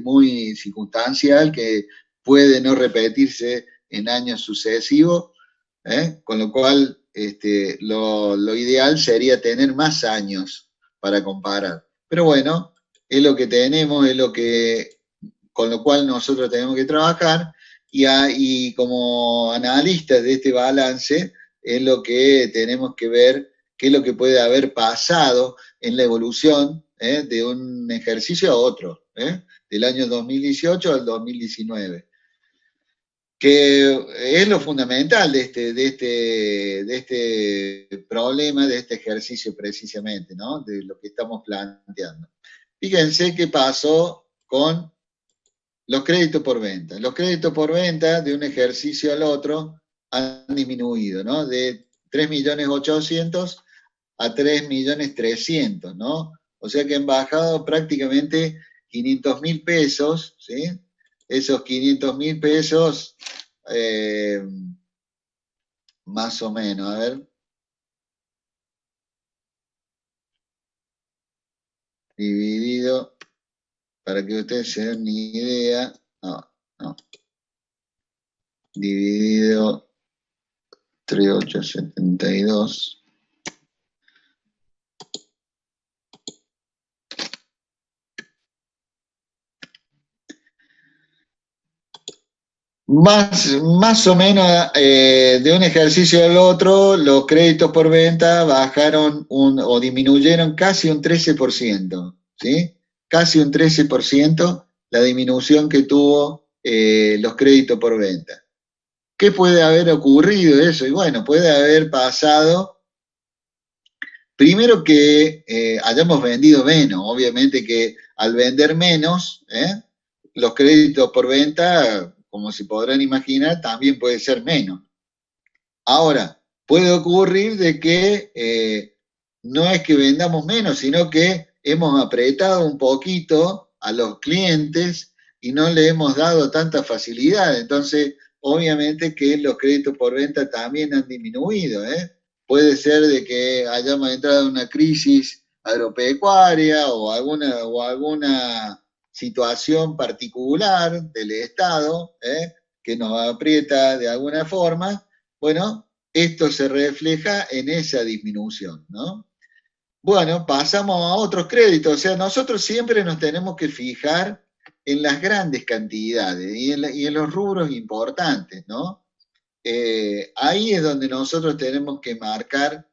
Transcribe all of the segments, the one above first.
muy circunstancial que puede no repetirse en años sucesivos, con lo cual lo ideal sería tener más años para comparar. Pero bueno, es lo que tenemos, es lo que, con lo cual nosotros tenemos que trabajar y como analistas de este balance es lo que tenemos que ver qué es lo que puede haber pasado en la evolución de un ejercicio a otro, del año 2018 al 2019, que es lo fundamental de este problema, de este ejercicio precisamente, ¿no? De lo que estamos planteando. Fíjense qué pasó con los créditos por venta. Los créditos por venta de un ejercicio al otro han disminuido, ¿no? De 3.800.000 a 3.300.000, ¿no? O sea que han bajado prácticamente 500.000 pesos, ¿sí? Esos 500.000 pesos, más o menos, a ver, dividido, para que ustedes se den ni idea, no, dividido 3.872. Más o menos de un ejercicio al otro, los créditos por venta bajaron o disminuyeron casi un 13%, ¿sí? Casi un 13% la disminución que tuvo los créditos por venta. ¿Qué puede haber ocurrido eso? Y bueno, puede haber pasado, primero que hayamos vendido menos, obviamente que al vender menos, los créditos por venta, como se podrán imaginar, también puede ser menos. Ahora, puede ocurrir de que no es que vendamos menos, sino que hemos apretado un poquito a los clientes y no le hemos dado tanta facilidad. Entonces, obviamente que los créditos por venta también han disminuido, Puede ser de que hayamos entrado en una crisis agropecuaria o alguna situación particular del Estado, que nos aprieta de alguna forma. Bueno, esto se refleja en esa disminución, ¿no? Bueno, pasamos a otros créditos, o sea, nosotros siempre nos tenemos que fijar en las grandes cantidades y en los rubros importantes, ¿no? Ahí es donde nosotros tenemos que marcar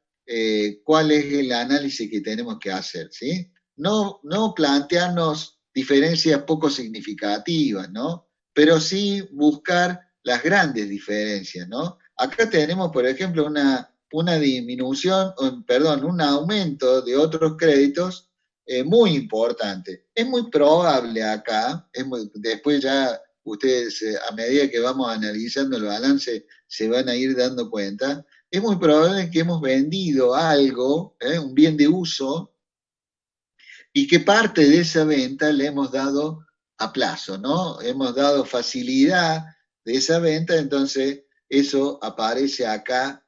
cuál es el análisis que tenemos que hacer, ¿sí? No plantearnos diferencias poco significativas, ¿no? Pero sí buscar las grandes diferencias, ¿no? Acá tenemos, por ejemplo, una disminución, perdón, un aumento de otros créditos muy importante. Es muy probable acá, después ya ustedes a medida que vamos analizando el balance se van a ir dando cuenta, es muy probable que hemos vendido algo, un bien de uso, y que parte de esa venta le hemos dado a plazo, ¿no? Hemos dado facilidad de esa venta, entonces eso aparece acá,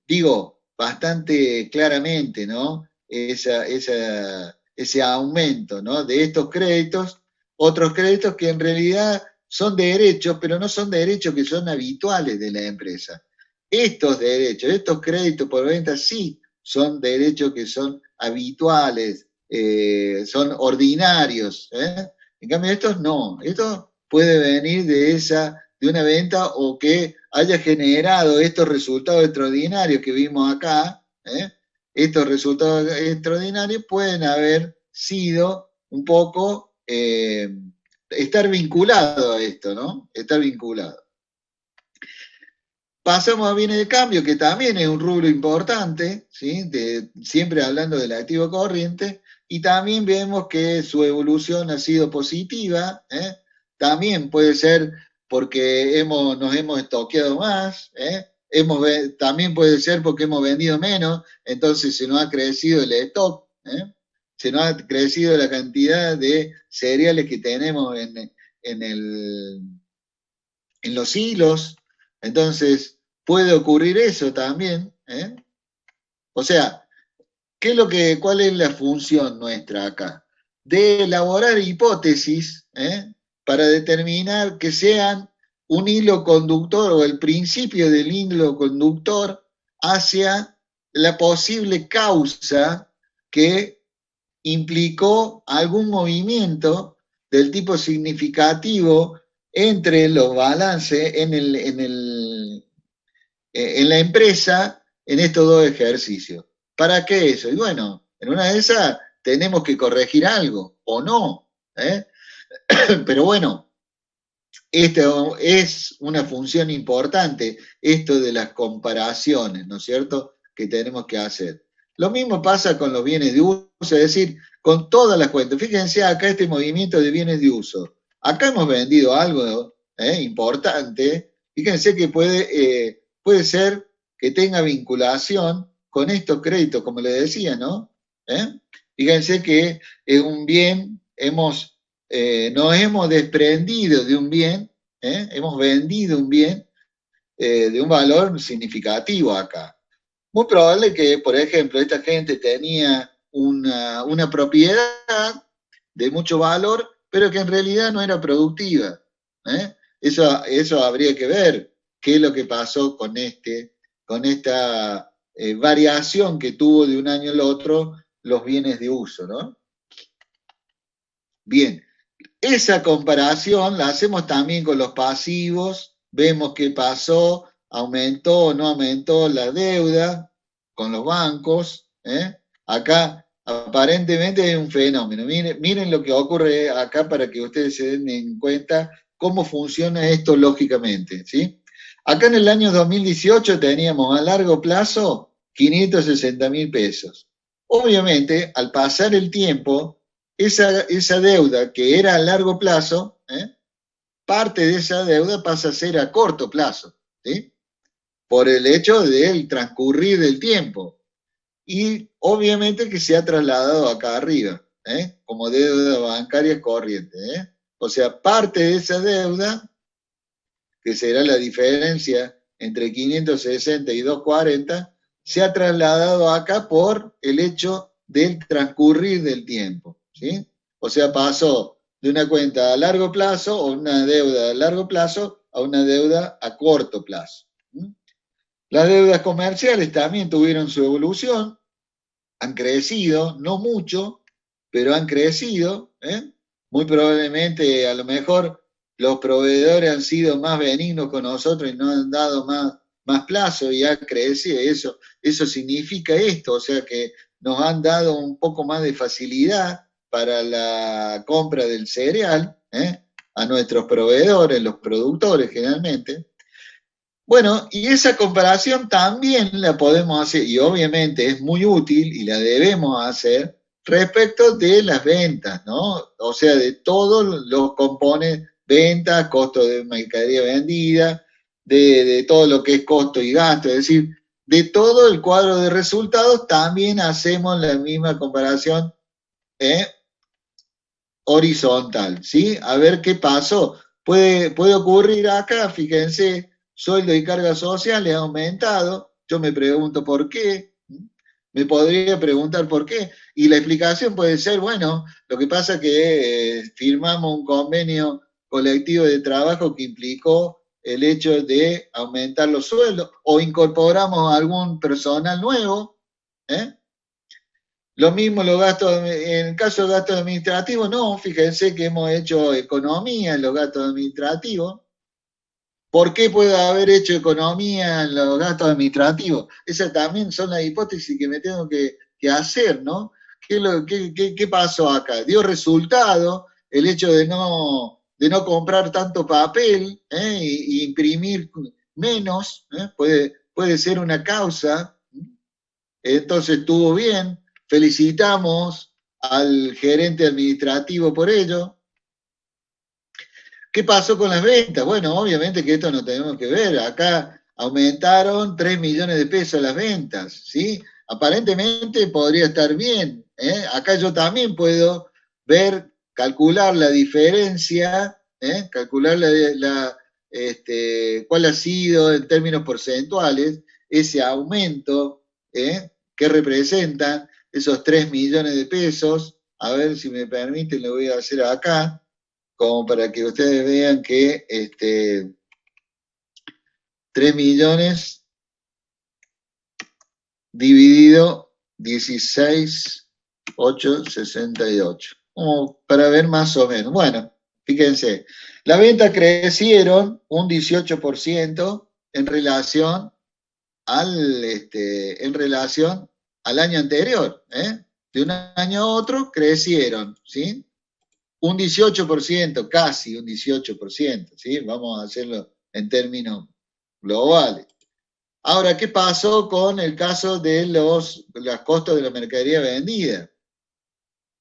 digo, bastante claramente, ¿no? Ese aumento, ¿no? De estos créditos, otros créditos que en realidad son derechos, pero no son derechos que son habituales de la empresa. Estos derechos, estos créditos por venta sí son derechos que son habituales, son ordinarios. En cambio, estos no. Esto puede venir de una venta o que haya generado estos resultados extraordinarios que vimos acá. Estos resultados extraordinarios pueden haber sido un poco estar vinculado a esto, ¿no? Estar vinculado. Pasamos a bienes de cambio, que también es un rubro importante, ¿sí? Siempre hablando del activo corriente, y también vemos que su evolución ha sido positiva, También puede ser porque nos hemos estoqueado más, también puede ser porque hemos vendido menos, entonces se nos ha crecido el stock, se nos ha crecido la cantidad de cereales que tenemos en los hilos, entonces puede ocurrir eso también, O sea, ¿cuál es la función nuestra acá? de elaborar hipótesis para determinar que sean un hilo conductor o el principio del hilo conductor hacia la posible causa que implicó algún movimiento del tipo significativo entre los balances en la empresa en estos dos ejercicios. ¿Para qué eso? Y bueno, en una de esas tenemos que corregir algo, o no. Pero bueno, esto es una función importante, esto de las comparaciones, ¿no es cierto?, que tenemos que hacer. Lo mismo pasa con los bienes de uso, es decir, con todas las cuentas. Fíjense acá este movimiento de bienes de uso. Acá hemos vendido algo importante. Fíjense que puede ser que tenga vinculación con estos créditos, como les decía, ¿no? Fíjense que es un bien, nos hemos desprendido de un bien, hemos vendido un bien de un valor significativo acá. Muy probable que, por ejemplo, esta gente tenía una propiedad de mucho valor, pero que en realidad no era productiva. Eso habría que ver qué es lo que pasó con esta variación que tuvo de un año al otro los bienes de uso, ¿no? Bien, esa comparación la hacemos también con los pasivos, vemos qué pasó, aumentó o no aumentó la deuda con los bancos. Acá aparentemente hay un fenómeno. Miren lo que ocurre acá para que ustedes se den en cuenta cómo funciona esto lógicamente, ¿sí? Acá en el año 2018 teníamos a largo plazo 560.000 pesos. Obviamente, al pasar el tiempo, esa deuda que era a largo plazo, parte de esa deuda pasa a ser a corto plazo, ¿sí? Por el hecho del transcurrir del tiempo. Y obviamente que se ha trasladado acá arriba, como deuda bancaria corriente. O sea, parte de esa deuda, que será la diferencia entre 560 y 240, se ha trasladado acá por el hecho del transcurrir del tiempo, ¿sí? O sea, pasó de una cuenta a largo plazo o una deuda a largo plazo a una deuda a corto plazo. Las deudas comerciales también tuvieron su evolución, han crecido, no mucho, pero han crecido. Muy probablemente, a lo mejor, los proveedores han sido más benignos con nosotros y nos han dado más plazo y ha crecido. Eso significa esto, o sea que nos han dado un poco más de facilidad para la compra del cereal, a nuestros proveedores, los productores generalmente. Bueno, y esa comparación también la podemos hacer, y obviamente es muy útil y la debemos hacer respecto de las ventas, ¿no? O sea, de todos los componentes, ventas, costo de mercadería vendida, de todo lo que es costo y gasto, es decir, de todo el cuadro de resultados también hacemos la misma comparación horizontal, ¿sí? A ver qué pasó. Puede ocurrir acá, fíjense, sueldo y cargas sociales ha aumentado, yo me pregunto por qué, me podría preguntar por qué, y la explicación puede ser, bueno, lo que pasa es que firmamos un convenio colectivo de trabajo que implicó el hecho de aumentar los sueldos, o incorporamos algún personal nuevo, ¿eh? Lo mismo los gastos, en el caso de gastos administrativos, no, fíjense que hemos hecho economía en los gastos administrativos. ¿Por qué puede haber hecho economía en los gastos administrativos? Esas también son las hipótesis que me tengo que hacer, ¿no? ¿Qué pasó acá? ¿Dio resultado el hecho de no comprar tanto papel y imprimir menos? Puede ser una causa. Entonces estuvo bien, felicitamos al gerente administrativo por ello. ¿Qué pasó con las ventas? Bueno, obviamente que esto no tenemos que ver. Acá aumentaron 3 millones de pesos las ventas, ¿sí? Aparentemente podría estar bien. Acá yo también puedo ver, calcular la diferencia, calcular cuál ha sido en términos porcentuales ese aumento que representan esos 3 millones de pesos a ver si me permiten, lo voy a hacer acá, como para que ustedes vean que 3 millones dividido 16,868. Como para ver más o menos. Bueno, fíjense, las ventas crecieron un 18% en relación en relación al año anterior, ¿eh? De un año a otro crecieron, ¿sí? Un 18%, casi un 18%, ¿sí? Vamos a hacerlo en términos globales. Ahora, ¿qué pasó con el caso de los costos de la mercadería vendida?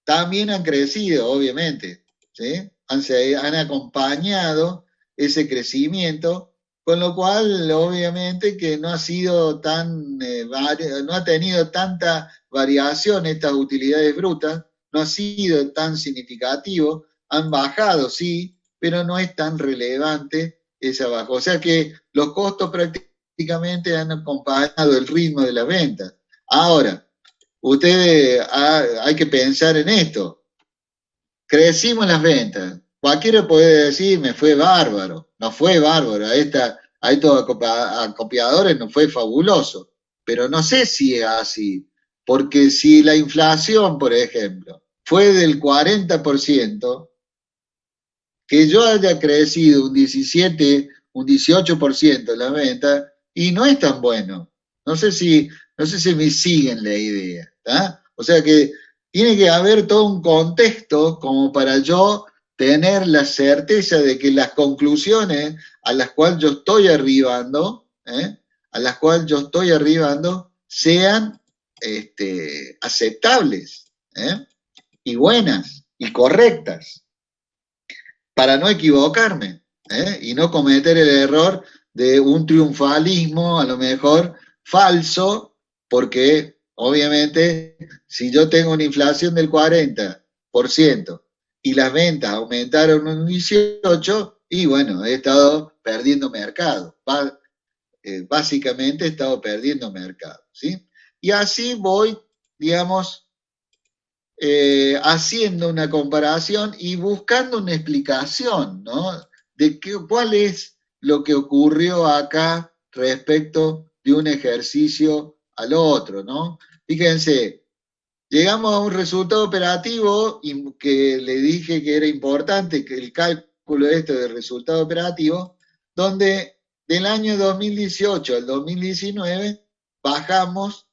También han crecido, obviamente, ¿sí? Han acompañado ese crecimiento, con lo cual, obviamente, que no ha sido no ha tenido tanta variación estas utilidades brutas, no ha sido tan significativo, han bajado, sí, pero no es tan relevante esa baja. O sea que los costos prácticamente han acompañado el ritmo de la venta. Ahora, hay que pensar en esto. Crecimos las ventas. Cualquiera puede decir, me fue bárbaro. No fue bárbaro. A estos acopiadores no fue fabuloso. Pero no sé si es así. Porque si la inflación, por ejemplo, fue del 40%, que yo haya crecido un 17, un 18% en la venta, y no es tan bueno. No sé si me siguen la idea. ¿Tá? O sea que tiene que haber todo un contexto como para yo tener la certeza de que las conclusiones a las cuales yo estoy arribando, sean aceptables, y buenas y correctas, para no equivocarme, y no cometer el error de un triunfalismo a lo mejor falso, porque obviamente si yo tengo una inflación del 40% y las ventas aumentaron un 18%, y bueno, he estado perdiendo mercado. Básicamente he estado perdiendo mercado, ¿sí? Y así voy, digamos, haciendo una comparación y buscando una explicación, ¿no? De cuál es lo que ocurrió acá respecto de un ejercicio al otro, ¿no? Fíjense, llegamos a un resultado operativo y que le dije que era importante, que el cálculo del resultado operativo, donde del año 2018 al 2019 bajamos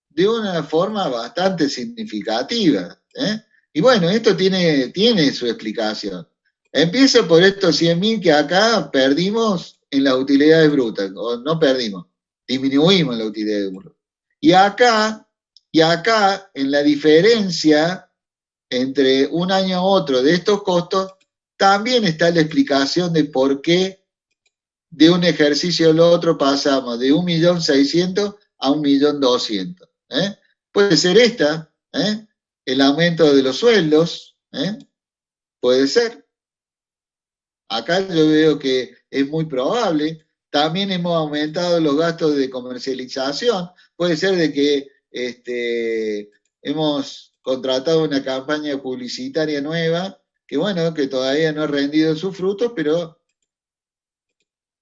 de una forma bastante significativa, ¿eh? Y bueno, esto tiene su explicación. Empieza por estos 100.000 que acá perdimos en las utilidades brutas, o no perdimos, disminuimos la utilidad bruta. Y acá, en la diferencia entre un año a otro de estos costos, también está la explicación de por qué de un ejercicio al otro pasamos de 1.600.000 a 1.200.000. Puede ser el aumento de los sueldos, puede ser. Acá yo veo que es muy probable. También hemos aumentado los gastos de comercialización. Puede ser de que hemos contratado una campaña publicitaria nueva, que bueno, que todavía no ha rendido sus frutos, pero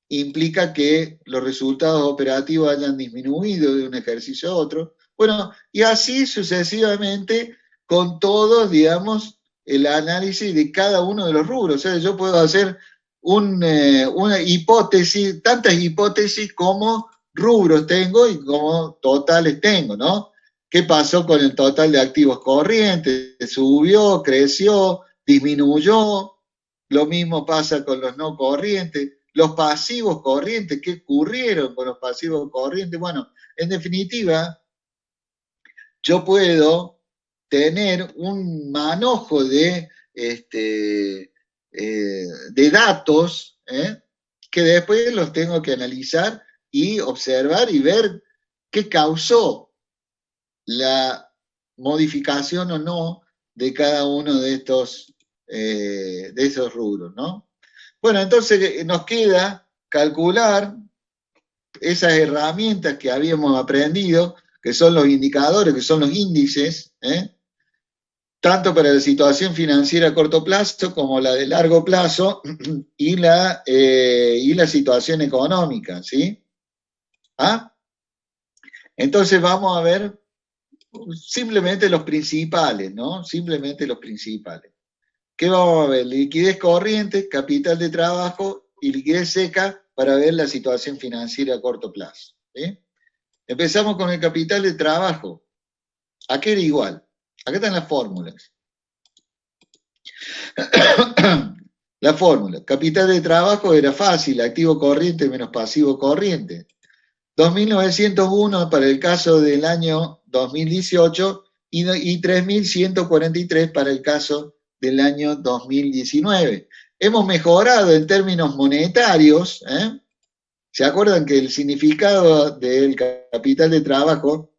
implica que los resultados operativos hayan disminuido de un ejercicio a otro. Bueno, y así sucesivamente con todos, digamos, el análisis de cada uno de los rubros. O sea, yo puedo hacer una hipótesis, tantas hipótesis como rubros tengo y como totales tengo, ¿no? ¿Qué pasó con el total de activos corrientes? ¿Subió, creció, disminuyó? Lo mismo pasa con los no corrientes. Los pasivos corrientes, ¿qué ocurrieron con los pasivos corrientes? Bueno, en definitiva, yo puedo tener un manojo de datos, que después los tengo que analizar y observar y ver qué causó la modificación o no de cada uno de esos rubros, ¿no? Bueno, entonces nos queda calcular esas herramientas que habíamos aprendido, que son los indicadores, que son los índices, tanto para la situación financiera a corto plazo como la de largo plazo y la situación económica, ¿sí? ¿Ah? Entonces vamos a ver simplemente los principales, ¿no? Simplemente los principales. ¿Qué vamos a ver? Liquidez corriente, capital de trabajo y liquidez seca para ver la situación financiera a corto plazo, ¿sí? Empezamos con el capital de trabajo. Aquí era igual. Acá están las fórmulas. La fórmula. Capital de trabajo era fácil, activo corriente menos pasivo corriente. 2.901 para el caso del año 2018 y 3.143 para el caso del año 2019. Hemos mejorado en términos monetarios. ¿Se acuerdan que el significado del capital de trabajo,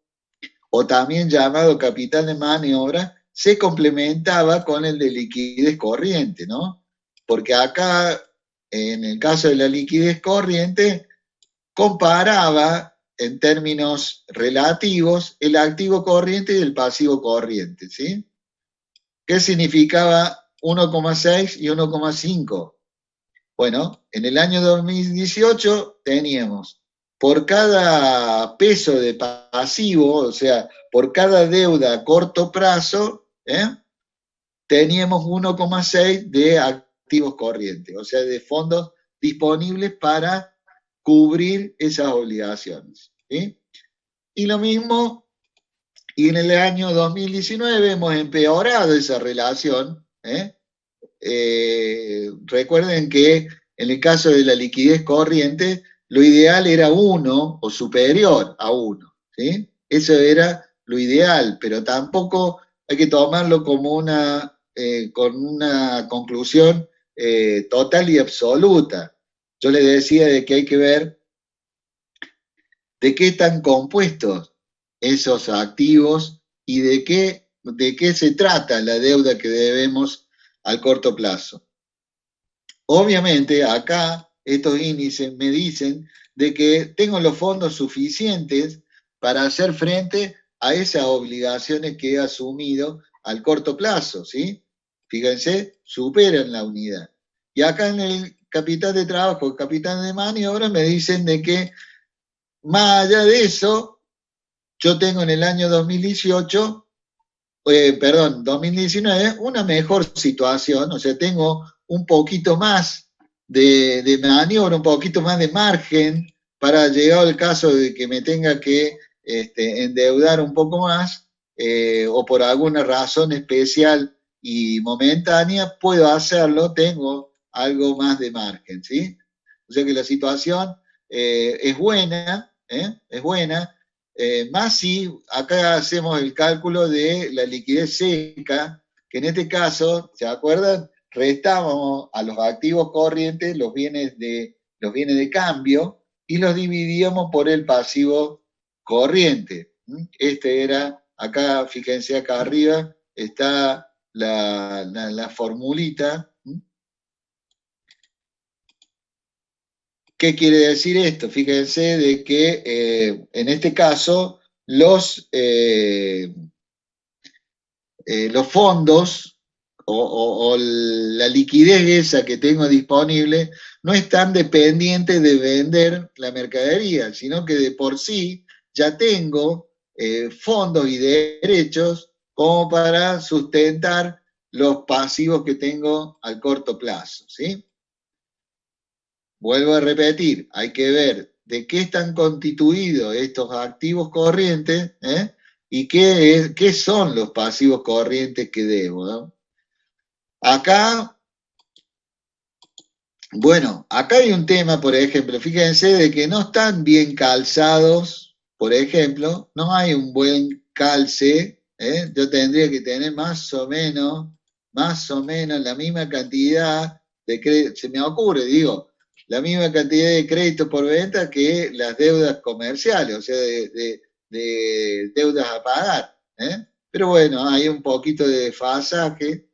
o también llamado capital de maniobra, se complementaba con el de liquidez corriente, ¿no? Porque acá, en el caso de la liquidez corriente, comparaba en términos relativos el activo corriente y el pasivo corriente, ¿sí? ¿Qué significaba 1,6 y 1,5? Bueno, en el año 2018 teníamos por cada peso de pasivo, o sea, por cada deuda a corto plazo, teníamos 1,6 de activos corrientes, o sea, de fondos disponibles para cubrir esas obligaciones, ¿sí? Y lo mismo, y en el año 2019 hemos empeorado esa relación. Recuerden que en el caso de la liquidez corriente, lo ideal era 1 o superior a 1, ¿sí? Eso era lo ideal, pero tampoco hay que tomarlo como con una conclusión total y absoluta. Yo les decía de que hay que ver de qué están compuestos esos activos y de qué se trata la deuda que debemos al corto plazo. Obviamente, acá estos índices me dicen de que tengo los fondos suficientes para hacer frente a esas obligaciones que he asumido al corto plazo, ¿sí? Fíjense, superan la unidad. Y acá en el capital de trabajo, capital de maniobra, me dicen de que más allá de eso, yo tengo en el año 2018, 2019, una mejor situación, o sea, tengo un poquito más de maniobra, un poquito más de margen para llegar al caso de que me tenga que endeudar un poco más, o por alguna razón especial y momentánea, puedo hacerlo, tengo algo más de margen, ¿sí? O sea que la situación es buena, es buena, más si acá hacemos el cálculo de la liquidez seca, que en este caso, ¿se acuerdan? Restábamos a los activos corrientes los bienes de cambio y los dividíamos por el pasivo corriente. Este era, acá, fíjense acá arriba, está la formulita. ¿Qué quiere decir esto? Fíjense de que en este caso los fondos o la liquidez esa que tengo disponible no están dependientes de vender la mercadería, sino que de por sí ya tengo fondos y derechos como para sustentar los pasivos que tengo al corto plazo, ¿sí? Vuelvo a repetir, hay que ver de qué están constituidos estos activos corrientes, y qué son los pasivos corrientes que debo, ¿no? Acá, bueno, acá hay un tema, por ejemplo, fíjense de que no están bien calzados, por ejemplo, no hay un buen calce. Yo tendría que tener más o menos la misma cantidad de crédito, se me ocurre, digo, la misma cantidad de créditos por venta que las deudas comerciales, o sea, de deudas a pagar. Pero bueno, hay un poquito de desfasaje,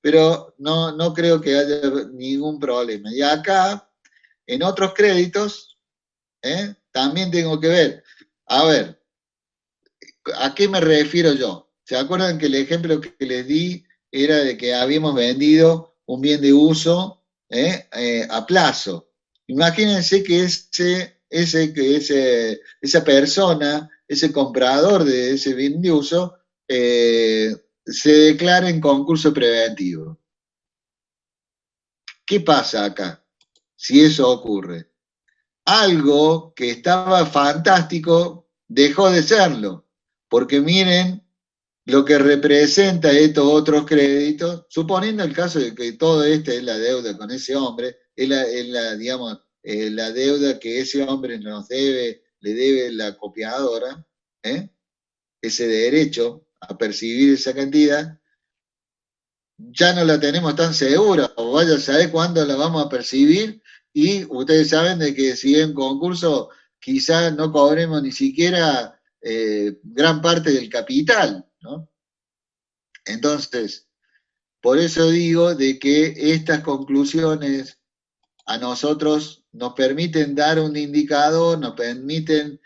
pero no creo que haya ningún problema. Y acá, en otros créditos, también tengo que ver. A ver, ¿a qué me refiero yo? ¿Se acuerdan que el ejemplo que les di era de que habíamos vendido un bien de uso a plazo? Imagínense que esa persona, ese comprador de ese bien de uso, se declara en concurso preventivo. ¿Qué pasa acá si eso ocurre? Algo que estaba fantástico dejó de serlo, porque miren lo que representa estos otros créditos, suponiendo el caso de que todo este es la deuda con ese hombre, digamos, la deuda que ese hombre nos debe, le debe la copiadora, ¿eh? Ese derecho a percibir esa cantidad, ya no la tenemos tan segura, o vaya a saber cuándo la vamos a percibir, y ustedes saben de que si en concurso quizás no cobremos ni siquiera gran parte del capital, ¿no? Entonces, por eso digo de que estas conclusiones a nosotros nos permiten dar un indicador, nos permiten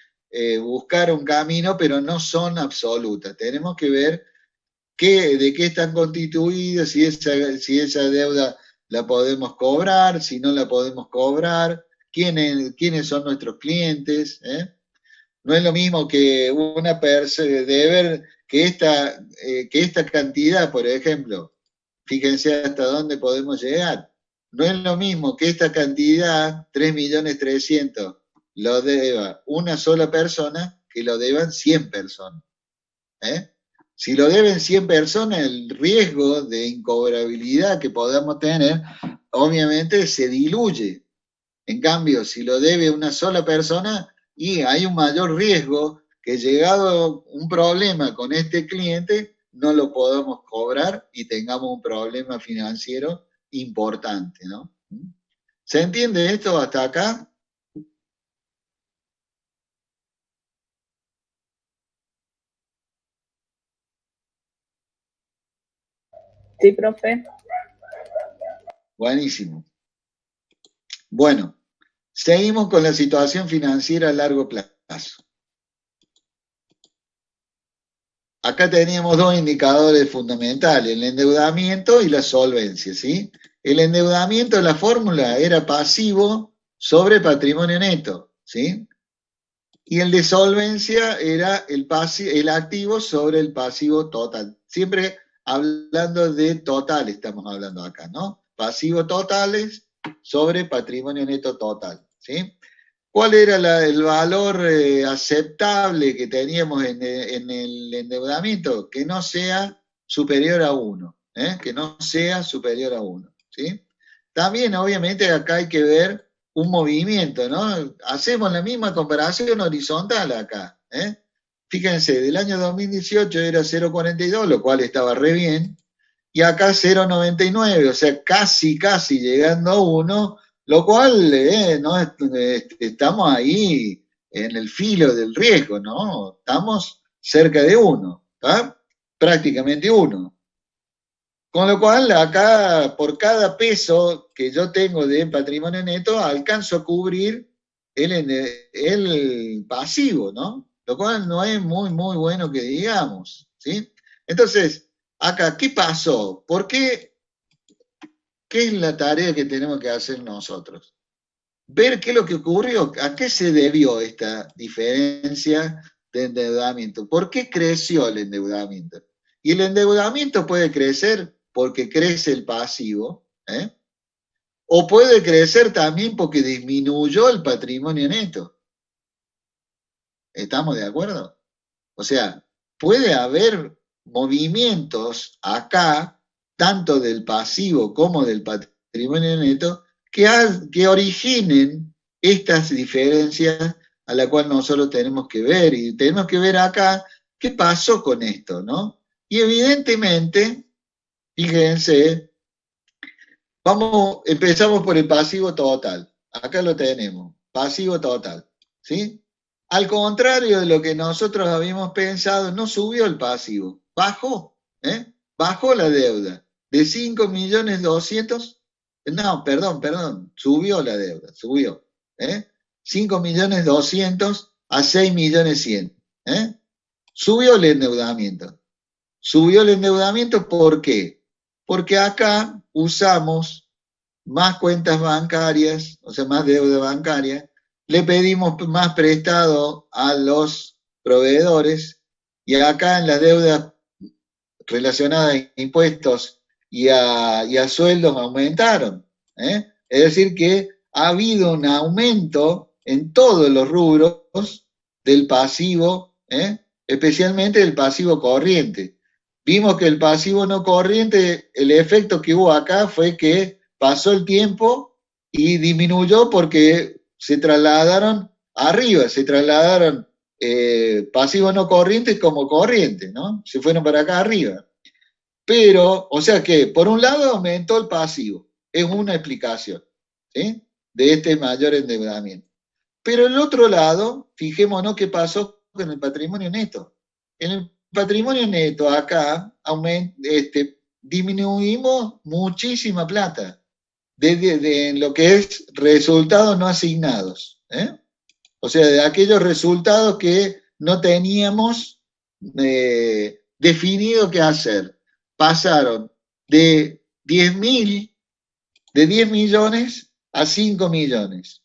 buscar un camino, pero no son absolutas. Tenemos que ver de qué están constituidas, si esa deuda la podemos cobrar, si no la podemos cobrar, quiénes son nuestros clientes. No es lo mismo que una deber que esta cantidad, por ejemplo, fíjense hasta dónde podemos llegar. No es lo mismo que esta cantidad, 3.300.000, lo deba una sola persona que lo deban 100 personas. ¿eh? Si lo deben 100 personas, el riesgo de incobrabilidad que podamos tener, obviamente se diluye. En cambio, si lo debe una sola persona, y hay un mayor riesgo que llegado un problema con este cliente, no lo podamos cobrar y tengamos un problema financiero importante, ¿no? ¿Se entiende esto hasta acá? Sí, profe. Buenísimo. Bueno, seguimos con la situación financiera a largo plazo. Acá teníamos dos indicadores fundamentales, el endeudamiento y la solvencia, ¿sí? El endeudamiento, la fórmula era pasivo sobre patrimonio neto, ¿sí? Y el de solvencia era el activo sobre el pasivo total. Siempre hablando de total estamos hablando acá, ¿no? Pasivos totales sobre patrimonio neto total, ¿sí? ¿Cuál era el valor aceptable que teníamos en el endeudamiento? Que no sea superior a 1, que no sea superior a 1. ¿Sí? También, obviamente, acá hay que ver un movimiento, ¿no? Hacemos la misma comparación horizontal acá. Fíjense, del año 2018 era 0,42, lo cual estaba re bien, y acá 0,99, o sea, casi llegando a 1, lo cual no estamos ahí en el filo del riesgo, ¿no? Estamos cerca de 1, ¿tá? Prácticamente 1. Con lo cual, acá, por cada peso que yo tengo de patrimonio neto, alcanzo a cubrir el pasivo, ¿no? Lo cual no es muy bueno que digamos, ¿sí? Entonces, acá, ¿qué pasó? ¿Por qué? ¿Qué es la tarea que tenemos que hacer nosotros? Ver qué es lo que ocurrió, a qué se debió esta diferencia de endeudamiento, por qué creció el endeudamiento. Y el endeudamiento puede crecer porque crece el pasivo, o puede crecer también porque disminuyó el patrimonio neto. ¿Estamos de acuerdo? O sea, puede haber movimientos acá, tanto del pasivo como del patrimonio neto, que originen estas diferencias a la cual nosotros tenemos que ver, y tenemos que ver acá qué pasó con esto, ¿no? Y evidentemente, fíjense, empezamos por el pasivo total. Acá lo tenemos, pasivo total, ¿sí? Al contrario de lo que nosotros habíamos pensado, no subió el pasivo, bajó, bajó la deuda de 5.200.000, no, perdón, subió la deuda, subió, 5.200.000 a 6.100.000, subió el endeudamiento. Subió el endeudamiento, ¿por qué? Porque acá usamos más cuentas bancarias, o sea, más deuda bancaria, le pedimos más prestado a los proveedores y acá en las deudas relacionadas a impuestos y a sueldos aumentaron. Es decir, que ha habido un aumento en todos los rubros del pasivo, especialmente del pasivo corriente. Vimos que el pasivo no corriente, el efecto que hubo acá fue que pasó el tiempo y disminuyó porque se trasladaron arriba, se trasladaron pasivos no corrientes como corrientes, ¿no? Se fueron para acá arriba. Pero, o sea que, por un lado aumentó el pasivo, es una explicación, ¿sí? De este mayor endeudamiento. Pero el otro lado, fijémonos qué pasó con el patrimonio neto. En el patrimonio neto acá disminuimos muchísima plata en lo que es resultados no asignados. O sea, de aquellos resultados que no teníamos definido qué hacer. Pasaron de 10.000, de 10 millones a 5 millones.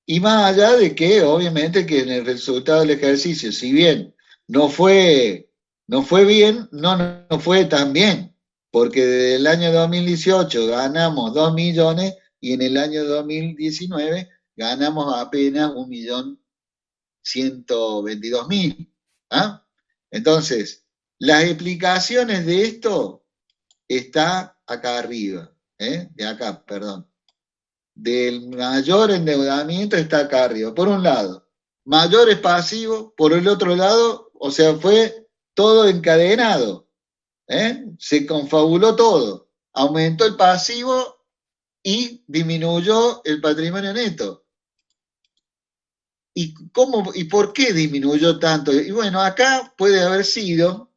Y más allá de que, obviamente, que en el resultado del ejercicio, si bien no fue bien, no fue tan bien, porque desde el año 2018 ganamos 2 millones y en el año 2019 ganamos apenas 1.122.000. ¿Ah? Entonces, las explicaciones de esto está acá arriba, de acá, perdón. Del mayor endeudamiento está acá arriba. Por un lado, mayores pasivos, por el otro lado, o sea, fue todo encadenado, se confabuló todo, aumentó el pasivo y disminuyó el patrimonio neto. ¿Y cómo y por qué disminuyó tanto? Y bueno, acá puede haber sido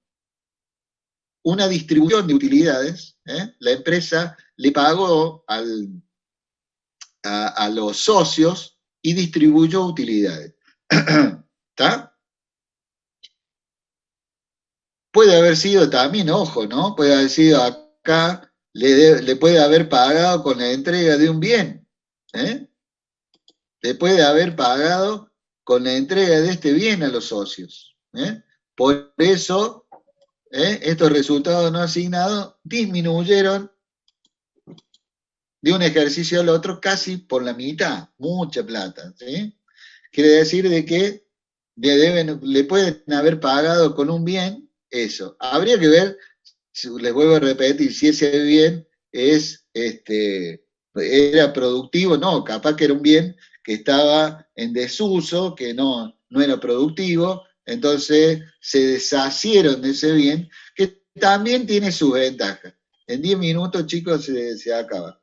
una distribución de utilidades, la empresa le pagó a los socios y distribuyó utilidades. ¿Está? Puede haber sido también, ojo, ¿no? Puede haber sido acá, le puede haber pagado con la entrega de un bien. Le puede haber pagado con la entrega de este bien a los socios. Por eso, estos resultados no asignados disminuyeron de un ejercicio al otro casi por la mitad, mucha plata, ¿sí? Quiere decir de que le pueden haber pagado con un bien eso. Habría que ver, les vuelvo a repetir, si ese bien era productivo, no, capaz que era un bien que estaba en desuso, que no era productivo, entonces se deshacieron de ese bien, que también tiene sus ventajas. En 10 minutos, chicos, se acaba.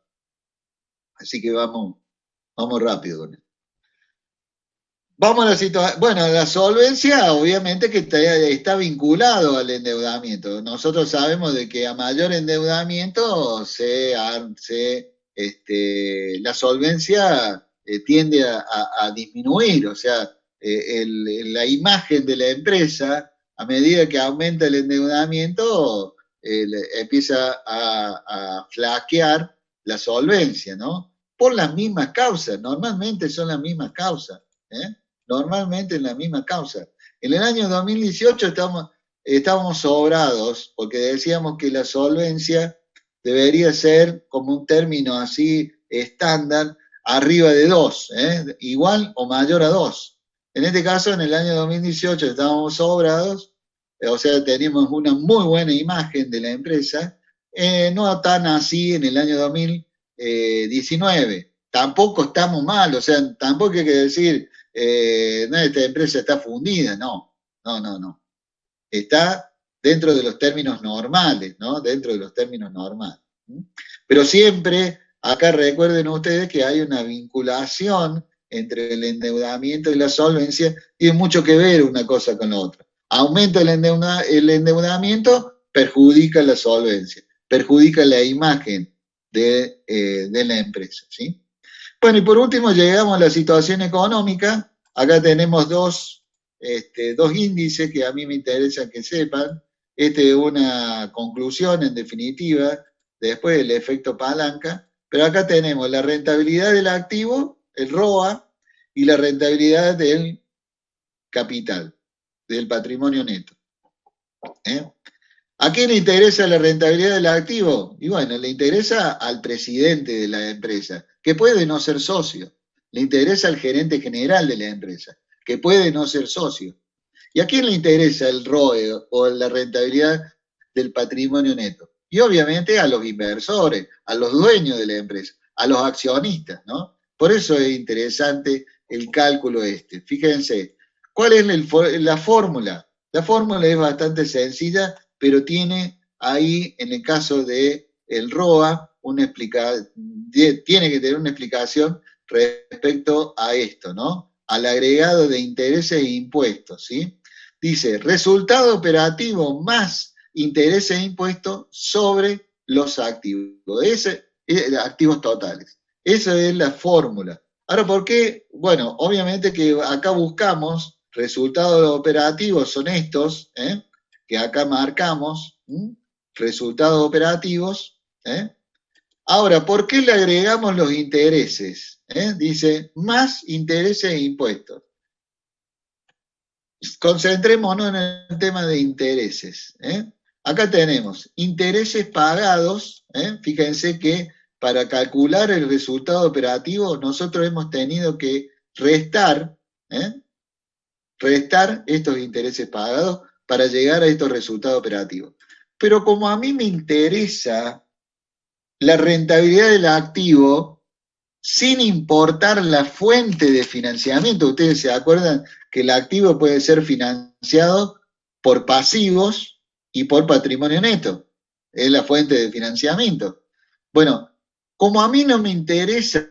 Así que vamos rápido con esto. Vamos a la situación. Bueno, la solvencia obviamente que está vinculado al endeudamiento. Nosotros sabemos de que a mayor endeudamiento la solvencia tiende a disminuir. O sea, la imagen de la empresa, a medida que aumenta el endeudamiento, empieza a flaquear la solvencia, ¿no? Por las mismas causas, normalmente son las mismas causas. Normalmente en la misma causa. En el año 2018 estábamos sobrados, porque decíamos que la solvencia debería ser como un término así estándar, arriba de 2, igual o mayor a 2. En este caso, en el año 2018 estábamos sobrados, o sea, teníamos una muy buena imagen de la empresa, no tan así en el año 2019. Tampoco estamos mal, o sea, tampoco hay que decir no, esta empresa está fundida, no. Está dentro de los términos normales, ¿no? Dentro de los términos normales. Pero siempre, acá recuerden ustedes que hay una vinculación entre el endeudamiento y la solvencia, tiene mucho que ver una cosa con la otra. Aumenta el endeudamiento, perjudica la solvencia, perjudica la imagen de la empresa, ¿sí? Bueno, y por último llegamos a la situación económica. Acá tenemos dos dos índices que a mí me interesa que sepan. Este es una conclusión, en definitiva, después del efecto palanca, pero acá tenemos la rentabilidad del activo, el ROA, y la rentabilidad del capital, del patrimonio neto. ¿A quién le interesa la rentabilidad del activo? Y bueno, le interesa al presidente de la empresa, que puede no ser socio. Le interesa al gerente general de la empresa, que puede no ser socio. ¿Y a quién le interesa el ROE o la rentabilidad del patrimonio neto? Y obviamente a los inversores, a los dueños de la empresa, a los accionistas, ¿no? Por eso es interesante el cálculo este. Fíjense, ¿cuál es la fórmula? La fórmula es bastante sencilla, pero tiene ahí, en el caso de el ROA, tiene que tener una explicación respecto a esto, ¿no? Al agregado de intereses e impuestos, ¿sí? Dice, resultado operativo más intereses e impuestos sobre los activos. Activos totales. Esa es la fórmula. Ahora, ¿por qué? Bueno, obviamente que acá buscamos resultados operativos, son estos, que acá marcamos, resultados operativos. Ahora, ¿por qué le agregamos los intereses? Dice, más intereses e impuestos. Concentrémonos en el tema de intereses. Acá tenemos intereses pagados. Fíjense que para calcular el resultado operativo nosotros hemos tenido que restar estos intereses pagados para llegar a estos resultados operativos. Pero como a mí me interesa la rentabilidad del activo, sin importar la fuente de financiamiento, ustedes se acuerdan que el activo puede ser financiado por pasivos y por patrimonio neto, es la fuente de financiamiento. Bueno, como a mí no me interesa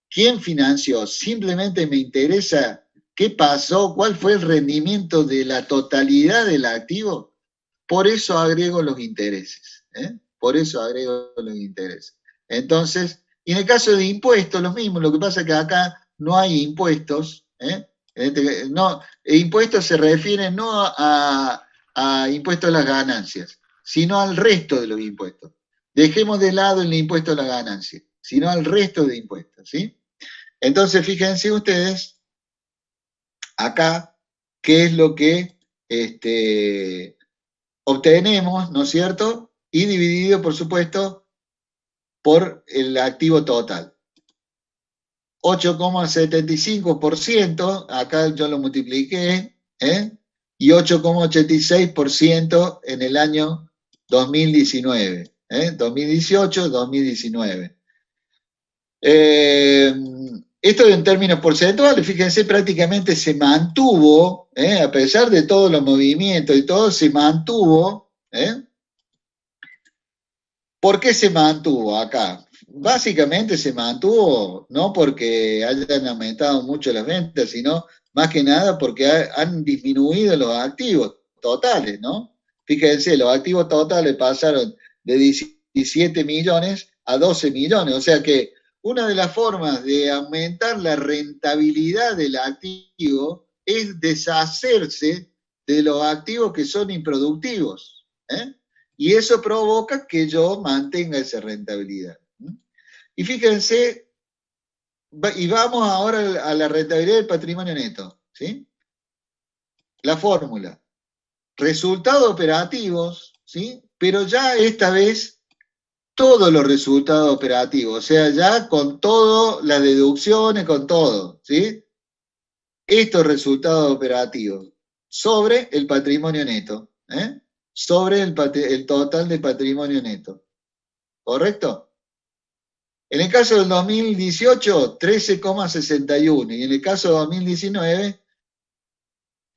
quién financió, simplemente me interesa qué pasó, cuál fue el rendimiento de la totalidad del activo, por eso agrego los intereses. Por eso agrego los intereses. Entonces, y en el caso de impuestos, lo mismo, lo que pasa es que acá no hay impuestos. Impuestos se refieren no a impuestos a las ganancias, sino al resto de los impuestos. Dejemos de lado el impuesto a la ganancia, sino al resto de impuestos, ¿sí? Entonces, fíjense ustedes, acá, qué es lo que obtenemos, ¿no es cierto? Y dividido, por supuesto, por el activo total. 8,75%, acá yo lo multipliqué, y 8,86% en el año 2019, 2018, 2019. Esto en términos porcentuales, fíjense, prácticamente se mantuvo, a pesar de todos los movimientos y todo, se mantuvo. ¿Por qué se mantuvo acá? Básicamente se mantuvo no porque hayan aumentado mucho las ventas, sino más que nada porque han disminuido los activos totales, ¿no? Fíjense, los activos totales pasaron de 17 millones a 12 millones, o sea que una de las formas de aumentar la rentabilidad del activo es deshacerse de los activos que son improductivos, y eso provoca que yo mantenga esa rentabilidad. Y fíjense, y vamos ahora a la rentabilidad del patrimonio neto, ¿sí? La fórmula. Resultados operativos, ¿sí? Pero ya esta vez todos los resultados operativos, o sea, ya con todas las deducciones, con todo, ¿sí? Estos resultados operativos sobre el patrimonio neto, sobre el total de patrimonio neto. ¿Correcto? En el caso del 2018, 13,61, y en el caso de 2019,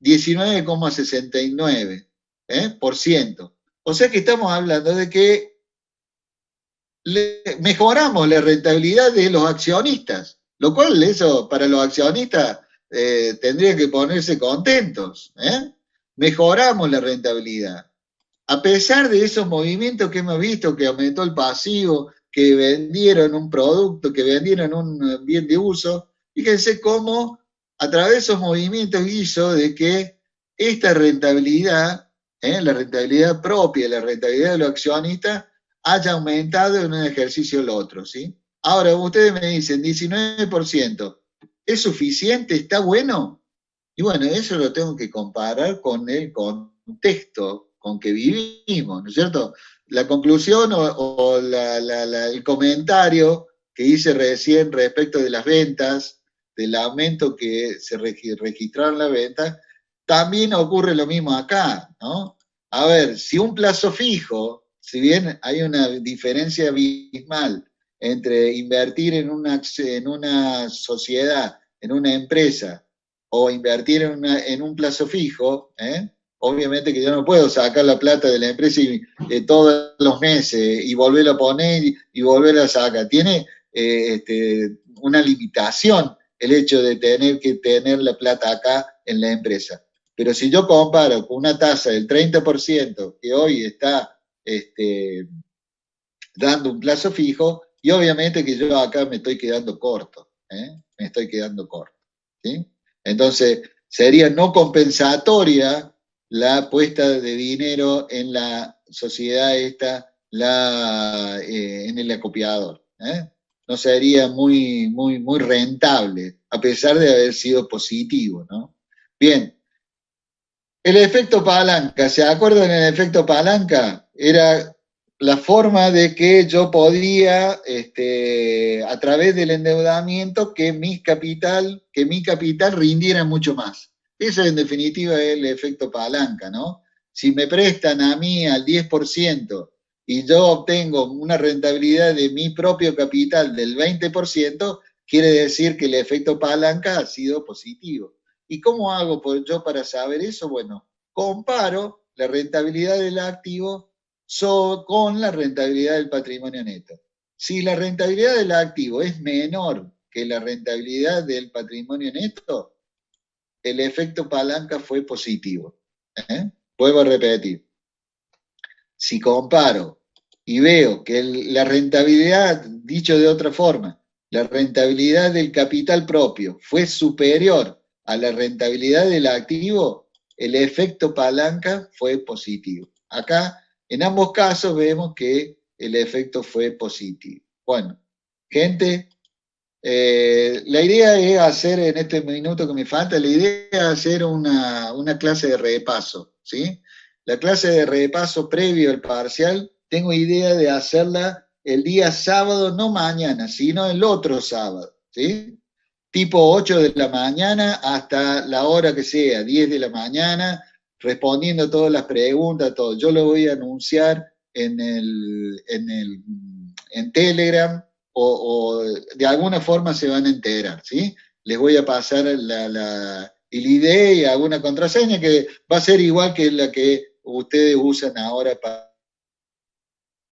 19,69%. O sea que estamos hablando de que mejoramos la rentabilidad de los accionistas, lo cual eso para los accionistas tendría que ponerse contentos. Mejoramos la rentabilidad. A pesar de esos movimientos que hemos visto, que aumentó el pasivo, que vendieron un producto, que vendieron un bien de uso, fíjense cómo a través de esos movimientos hizo de que esta rentabilidad, la rentabilidad propia, la rentabilidad de los accionistas, haya aumentado en un ejercicio o el otro, ¿sí? Ahora, ustedes me dicen, 19%, ¿es suficiente? ¿Está bueno? Y bueno, eso lo tengo que comparar con el contexto con que vivimos, ¿no es cierto? La conclusión o el comentario que hice recién respecto de las ventas, del aumento que se registraron las ventas, también ocurre lo mismo acá, ¿no? A ver, si un plazo fijo, si bien hay una diferencia abismal entre invertir en una sociedad, en una empresa, o invertir en un plazo fijo, obviamente que yo no puedo sacar la plata de la empresa todos los meses y volverla a poner y volverla a sacar. Tiene una limitación el hecho de tener que tener la plata acá en la empresa. Pero si yo comparo con una tasa del 30% que hoy está dando un plazo fijo, y obviamente que yo acá me estoy quedando corto, me estoy quedando corto, ¿sí? Entonces, sería no compensatoria la puesta de dinero en la sociedad esta, en el acopiador, no sería muy rentable, a pesar de haber sido positivo, ¿no? Bien, el efecto palanca, ¿se acuerdan del efecto palanca? Era la forma de que yo podía, a través del endeudamiento, que mi capital rindiera mucho más. Eso en definitiva es el efecto palanca, ¿no? Si me prestan a mí al 10% y yo obtengo una rentabilidad de mi propio capital del 20%, quiere decir que el efecto palanca ha sido positivo. ¿Y cómo hago yo para saber eso? Bueno, comparo la rentabilidad del activo con la rentabilidad del patrimonio neto. Si la rentabilidad del activo es menor que la rentabilidad del patrimonio neto, el efecto palanca fue positivo. Vuelvo a repetir. Si comparo y veo que la rentabilidad, dicho de otra forma, la rentabilidad del capital propio fue superior a la rentabilidad del activo, el efecto palanca fue positivo. Acá, en ambos casos, vemos que el efecto fue positivo. Bueno, gente, la idea es hacer, en este minuto que me falta, la idea es hacer una clase de repaso, ¿sí? La clase de repaso previo al parcial, tengo idea de hacerla el día sábado, no mañana, sino el otro sábado, ¿sí? Tipo 8 de la mañana hasta la hora que sea, 10 de la mañana, respondiendo todas las preguntas, todo. Yo lo voy a anunciar en Telegram o de alguna forma se van a enterar, ¿sí? Les voy a pasar el ID y alguna contraseña que va a ser igual que la que ustedes usan ahora para